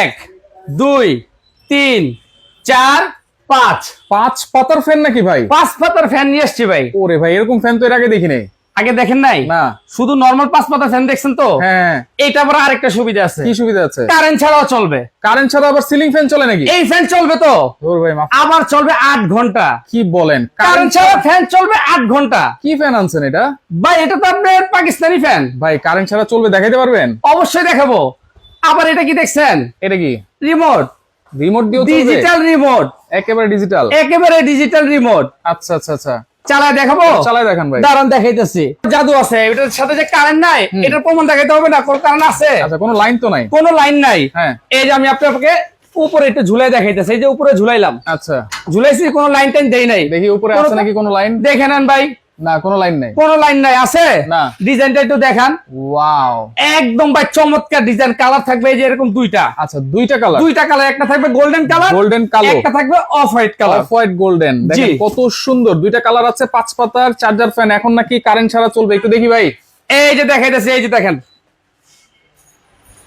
এক, দুই, তিন, চার, পাঁচ। 5 পাতার ফ্যান নাকি ভাই? 5 পাতার ফ্যান নিয়ে এসছি ভাই। ওরে ভাই, এরকম ফ্যান তো এর আগে দেখি নাই। আগে দেখেন নাই? না। শুধু নরমাল 5 পাতার ফ্যান দেখছেন তো? হ্যাঁ। এইটা আবার আরেকটা সুবিধা আছে। কি সুবিধা আছে? কারেন্ট ছাড়াও চলবে। কারেন্ট ছাড়া আবার সিলিং ফ্যান চলে নাকি? এই ফ্যান চলবে তো ওরে ভাই মাফ। আবার চলবে 8 ঘন্টা। কি বলেন? কারেন্ট ছাড়া ফ্যান চলবে 8 ঘন্টা। কি ফ্যান আনছেন এটা? ভাই এটা তো আপনার পাকিস্তানি ফ্যান। ভাই কারেন্ট ছাড়া চলবে, দেখাইতে পারবেন? অবশ্যই দেখাবো। আবার এটা কি দেখছেন? এটা কি রিমোট। রিমোট দিয়েও চলবে? Digital remote. একেবারে ডিজিটাল? একেবারে ডিজিটাল রিমোট। আচ্ছা আচ্ছা আচ্ছা, চালায় দেখাবো? চালায় দেখান ভাই। দাঁড়ান দেখাইতেছি। জাদু আছে এটার সাথে, যে কারেন্ট নাই এটার প্রমাণ দেখাইতে হবে না? কোন কারেন্ট আছে? আচ্ছা, কোনো লাইন তো নাই? কোনো লাইন নাই। হ্যাঁ। এই যে আমি আপনাকে উপরে একটু ঝুলাই দেখাইতেছি। এই যে উপরে ঝুলাইলাম। আচ্ছা, ঝুলাইছি, কোনো লাইন টাইন দেই নাই। দেখি উপরে আছে নাকি কোনো লাইন। দেখে নেন ভাই। না, কোনো লাইন নাই। কোনো লাইন নাই। আছে না। ডিজাইনটা একটু দেখান। ওয়াও, একদম ভাই চমৎকার ডিজাইন। কালার থাকবে এই যে এরকম দুইটা। আচ্ছা, দুইটা কালার? দুইটা কালার, একটা থাকবে গোল্ডেন কালার, গোল্ডেন কালো, একটা থাকবে off white colour. Off white golden. দেখেন জি। কত সুন্দর দুইটা কালার আছে। 5 পাতার চার্জার ফ্যান এখন নাকি কারেন্ট ছাড়া চলবে, একটু দেখি ভাই। এই যে দেখাইতেছি, এই যে দেখেন।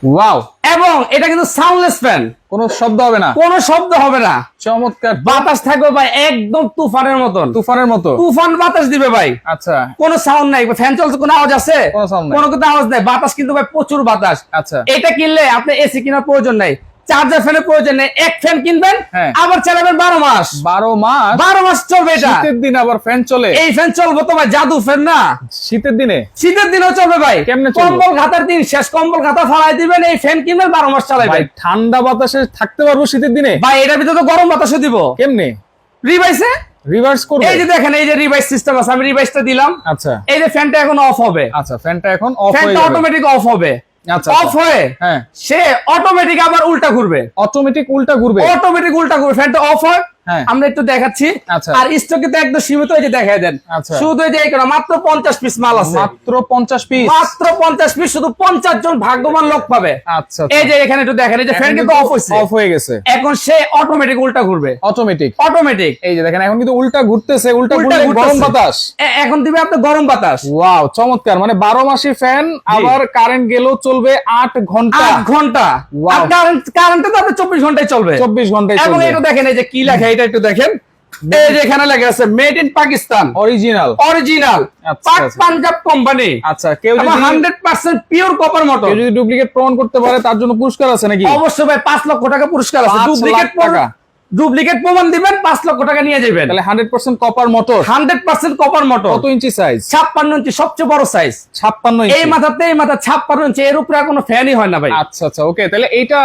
ওয়াও, এবং এটা কিন্তু সাউন্ডলেস ফ্যান। কোনো শব্দ হবে না? কোনো শব্দ হবে না। চমৎকার। বাতাস থাকবে ভাই একদম তুফানের মতন। তুফানের মতো? তুফান বাতাস দিবে ভাই। আচ্ছা। কোনো সাউন্ড নাই। ফ্যান চলছে, কোনো আওয়াজ আছে? কোনো সাউন্ড নাই। কোনো কিন্তু আওয়াজ নাই। বাতাস কিন্তু ভাই প্রচুর বাতাস। আচ্ছা। এটা কিনলে আপনি এসি কেনার প্রয়োজন নাই, চার্জার ফ্যানের প্রয়োজন নেই। এক ফ্যান কিনবেন, হ্যাঁ। আবার চালাবেন 12 মাস। 12 মাস? 12 মাস চলবে এটা। শীতের দিন আবার ফ্যান চলে? এই ফ্যান চলবে তো ভাই, জাদু ফ্যান না? শীতের দিনে? শীতের দিনেও চলবে ভাই। কেমনে চলবে? কম্বল খাতার দিন শেষ, কম্বল খাতা ফালাই দিবেন, এই ফ্যান কিনবেন, 12 মাস ভাই চালাবেন। ঠান্ডা বাতাসে থাকতে পারবো শীতের দিনে? ভাই এটার ভিতরে তো গরম বাতাসও দিব। কেমনে? রিভাইসে রিভার্স করবে? এই যে দেখেন, এই যে রিভাইস সিস্টেম আছে। আমি রিভাইসটা দিলাম। আচ্ছা। এই যে ফ্যানটা এখন অফ হবে। আচ্ছা, ফ্যানটা এখন অফ হয়ে ফ্যানটা যাবে। অটোমেটিক অফ হবে। আচ্ছা, অফ হয়ে হ্যাঁ, সে অটোমেটিক আবার উল্টা ঘুরবে। অটোমেটিক উল্টা ঘুরবে? অটোমেটিক উল্টা ঘুরবে। ফ্যানটা অফ হয়, হ্যাঁ। আমরা একটু দেখাচ্ছি। আচ্ছা। আর স্টকে তো একদম সীমিত, এই যে দেখায় দেন। আচ্ছা। শুধু এই যে এই করা, মাত্র 50 পিস মাল আছে। মাত্র 50 পিস? মাত্র 50 পিস, শুধু 50 জন ভাগ্যবান লোক পাবে। আচ্ছা। এই যে এখানে একটু দেখেন, এই যে ফ্যান কিন্তু অফ হইছে, অফ হয়ে গেছে। এখন সে অটোমেটিক উল্টা ঘুরবে। অটোমেটিক? অটোমেটিক। এই যে দেখেন এখন কিন্তু উল্টা ঘুরতেছে। উল্টা উল্টা ঘুরলে ঘুরতেছে। গরম বাতাস এখন দিবে আপনার গরম বাতাস। ওয়াও, চমৎকার। মানে 12 মাসি ফ্যান, আবার কারেন্ট গেলেও চলবে 8 ঘন্টা। 8 ঘন্টা। Wow. আর কারেন্ট তো আপনার 24 ঘন্টায় চলবে। 24 ঘন্টায় এবং চলবে। এটা দেখেন, এই যে কি লেখা, এটা একটু দেখেন। এই যে এখানে লেখা আছে made in Pakistan, original. Original, আচ্ছা, পাক আচ্ছা। পাঞ্জাব কোম্পানি। আচ্ছা, কেউ যদি 100% পিওর কপার মোটর। কেউ যদি ডুপ্লিকেট প্রমাণ করতে পারে তার জন্য পুরস্কার আছে নাকি? অবশ্যই ভাই, 5 লক্ষ টাকা পুরস্কার আছে। 5 লাখ টাকা? ডুপ্লিকেট প্রমাণ দিবেন, 5 লক্ষ টাকা নিয়ে যাবেন। তাহলে 100% কপার মোটর। 100% copper motor. কত ইঞ্চি সাইজ? 56 ইঞ্চি, সবচেয়ে বড় সাইজ। 56 এই ইঞ্চি? মাথাতে এই মাথা 56 ইঞ্চি, এর উপরে আর কোনো ফ্যানই হয় না ভাই। আচ্ছা আচ্ছা, ওকে। তাহলে এইটা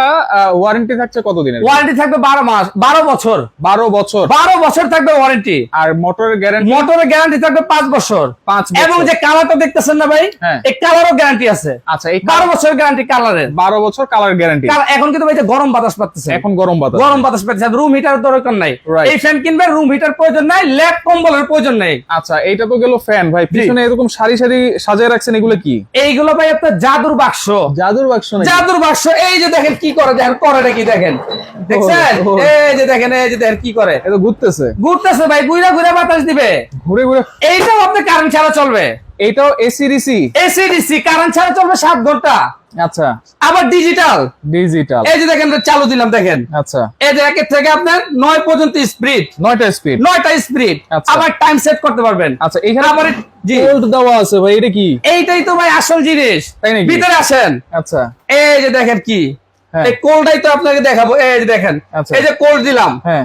ওয়ারেন্টি থাকছে কত দিনের? ওয়ারেন্টি থাকবে 12 মাস, 12 বছর। 12 বছর? 12 বছর থাকবে ওয়ারেন্টি। আর মোটরের গ্যারান্টি? মোটরের গ্যারান্টি থাকবে 5 বছর। 5 বছর। এবং যে কালারটা দেখতেছেন না ভাই, হ্যাঁ। এই কালারও গ্যারান্টি আছে। আচ্ছা, এই 12 বছরের গ্যারান্টি কালারের। 12 বছর কালার গ্যারান্টি। এখন কিন্তু ভাই যে গরম বাতাস পাচ্ছে, এখন গরম বাতাস? গরম বাতাস পাচ্ছে, রুম হিটার দরকার নাই। Right. এই ফ্যান কিনবেন, রুম হিটার প্রয়োজন নাই, ল্যাপ কম্বলের প্রয়োজন নাই। আচ্ছা, এইটা তো গেল ফ্যান। ভাই পিছনে এরকম সারি সারি সাজিয়ে রাখছেন, এগুলো কি? এইগুলো ভাই আপনার জাদুর বাক্স। জাদুর বাক্স নাকি? জাদুর বাক্স। এই যে দেখেন কি করে, দেখেন করেটা কি দেখেন, দেখছেন? ও। এই যে দেখেন, এই যে দেখেন কি করে, এটা ঘুরতেছে? ঘুরতেছে ভাই, ঘুরে ঘুরে বাতাস দিবে। ঘুরে ঘুরে? এইটাও আপনার কারেন্ট ছাড়া চলবে। এটাও AC DC? AC DC, current ছাড়া চলবে 7 ঘন্টা। আচ্ছা। আবার ডিজিটাল। ডিজিটাল? এই যে দেখেন, চালু দিলাম, দেখেন। আচ্ছা। এই যে 1 থেকে আপনার 9 পর্যন্ত স্পিড, 9টা স্পিড? 9টা স্পিড। আচ্ছা। আবার টাইম সেট করতে পারবেন। আচ্ছা, এখানে আবার জি, কোল্ড দেওয়া আছে ভাই, এটা কি? এইটাই তো ভাই আসল জিনিস। তাই নাকি? ভিতরে আসেন। আচ্ছা। এই যে দেখেন কি, হ্যাঁ। এই কোল্ডটাই তো আপনাকে দেখাবো। এই যে দেখেন, আচ্ছা। এই যে কোল্ড দিলাম, হ্যাঁ।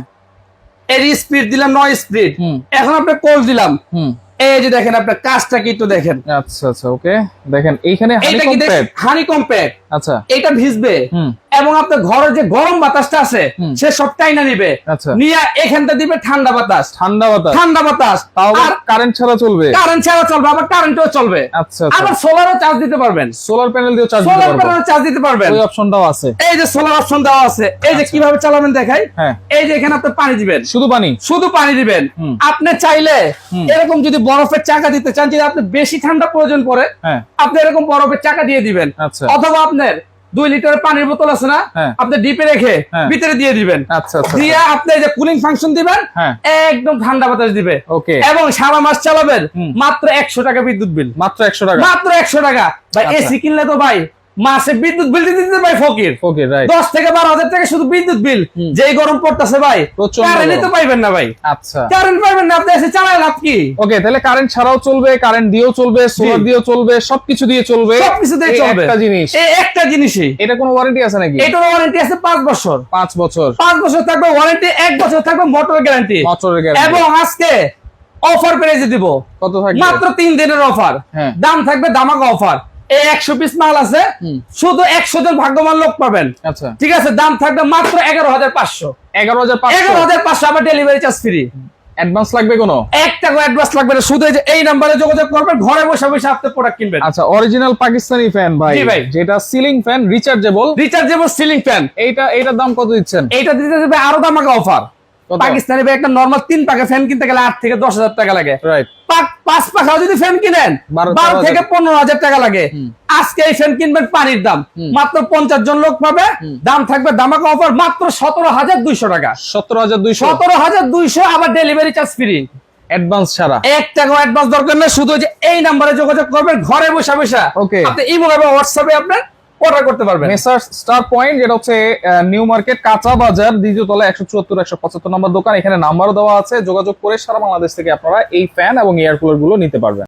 এর স্পিড দিলাম 9 স্পিড। হুম। এখন আপনি কোল্ড দিলাম, হুম। এই যে দেখেন আপনার কাজটা কি একটু দেখেন। আচ্ছা আচ্ছা, ওকে। দেখেন এইখানে এইটা কি দেখেন, হানি কম্প্যাক্ট। আচ্ছা। এটা ভিজবে হুম। এবং আপনার ঘরের যে গরম বাতাসটা আছে হুম। সে সবটাই না নিবে। আচ্ছা। নিয়ে এখানটা দিবে ঠান্ডা বাতাস। ঠান্ডা বাতাস? ঠান্ডা বাতাস। তাও আর কারেন্ট ছাড়া চলবে? কারেন্ট ছাড়া চলবে, আবার কারেন্টও চলবে। আচ্ছা আচ্ছা। আবার সোলারও চার্জ দিতে পারবেন। সোলার প্যানেল দিয়ে চার্জ দিতে সোলার পারবো? প্যানেল চার্জ দিতে পারবেন। ওই অপশনটাও আছে? এই যে সোলার অপশন দেওয়া আছে। এই যে কিভাবে চালাবেন দেখাই। হ্যাঁ। এই যে এখানে আপনি পানি দিবেন, শুধু পানি? শুধু পানি দিবেন। হুম। আপনি চাইলে হুম। এরকম যদি বরফের চাকা দিতে চান, যদি আপনি বেশি ঠান্ডা প্রয়োজন পড়ে, হ্যাঁ। আপনি এরকম বরফের চাকা দিয়ে দিবেন। আচ্ছা। অথবা আপনার 2 লিটারের পানির বোতল আছে না, হ্যাঁ। আপনি ডিপে রেখে হ্যাঁ। ভিতরে দিয়ে দিবেন। আচ্ছা আচ্ছা। দিয়ে আপনি যে কুলিং ফাংশন দিবেন, হ্যাঁ। একদম ঠান্ডা বাতাস দিবে। ওকে। এবং সারা মাস চালাবেন হুম। মাত্র 100 টাকা বিদ্যুৎ বিল। মাত্র 100 টাকা? মাত্র 100 টাকা। ভাই আচ্ছা। এসি কিনলে তো ভাই মাসে বিদ্যুৎ বিল দিতে ভাই ফকির। Okay right. 10 থেকে 12,000 টাকা শুধু বিদ্যুৎ বিল, যেই গরম পড়তেছে ভাই, প্রচন্ড কারেন্টই তো গরম। পাইবেন না ভাই। আচ্ছা কারেন্ট পাইবেন না, আপনি এসে চালায় লাভ কি? ওকে, তাহলে কারেন্ট ছাড়াও চলবে, কারেন্ট দিয়েও চলবে, সোলার দিয়েও চলবে, সবকিছু দিয়ে চলবে, সবকিছু দিয়ে এই চলবে। একটা জিনিস। এই একটা জিনিসই। এটা কোনো ওয়ারেন্টি আছে নাকি? এটার ওয়ারেন্টি আছে 5 বছর। 5 বছর 5 বছর থাকবে ওয়ারেন্টি, 1 বছর থাকবে মোটর গ্যারান্টি। বছরের গ্যারান্টি। এবং আজকে অফার প্রাইসে দিব কত থাকবে? মাত্র 3 দিনের অফার। হ্যাঁ। দাম থাকবে ধামাকা অফার। এই 100 পিস মাল আছে, শুধু 100 জন ভাগ্যবান লোক পাবেন। আচ্ছা ঠিক আছে, দাম থাকবে মাত্র 11,500। 11,500। 11,500 আবার ডেলিভারি চার্জ ফ্রি। অ্যাডভান্স লাগবে কোনো? 1 টাকা অ্যাডভান্স লাগবে না, শুধু এই নাম্বারে যোগাযোগ করবেন, ঘরে বসে বসে আপনি প্রোডাক্ট কিনবেন। আচ্ছা, অরিজিনাল পাকিস্তানি ফ্যান ভাই, জি ভাই। যেটা ceiling fan, rechargeable, rechargeable ceiling fan, এইটার দাম কত দিচ্ছেন? এইটা দিতে দেবে আরো ধামাকা অফার। কত? পাকিস্তানি ভাই একটা নরমাল 3 পাকা ফ্যান কিনতে গেলে 8 থেকে 10,000 টাকা লাগে। রাইট। 5 পাখাও যদি ফ্যান কিনেন 12 থেকে 15,000 টাকা লাগে। আজকে এই ফ্যান কিনবেন পানির দাম মাত্র 50 জন লোক পাবে, দাম থাকবে ধামাকা অফার মাত্র 17,200 টাকা। 17,200 17,200 আবার ডেলিভারি চার্জ ফ্রি, অ্যাডভান্স ছাড়া। 1 টাকা অ্যাডভান্স দরকার নেই, শুধু যে এই নাম্বারে যোগাযোগ করবেন, ঘরে বসে বসে Okay. আপনি ইমো এবং হোয়াটসঅ্যাপে আপনি অর্ডার করতে পারবেন। মেসার স্টার পয়েন্ট, যেটা হচ্ছে নিউ মার্কেট কাঁচা বাজার, দ্বিতীয় তলা, 174-175 নম্বর দোকান। এখানে নাম্বারও দেওয়া আছে, যোগাযোগ করে সারা বাংলাদেশ থেকে আপনারা এই ফ্যান এবং এয়ার কুলার গুলো নিতে পারবেন।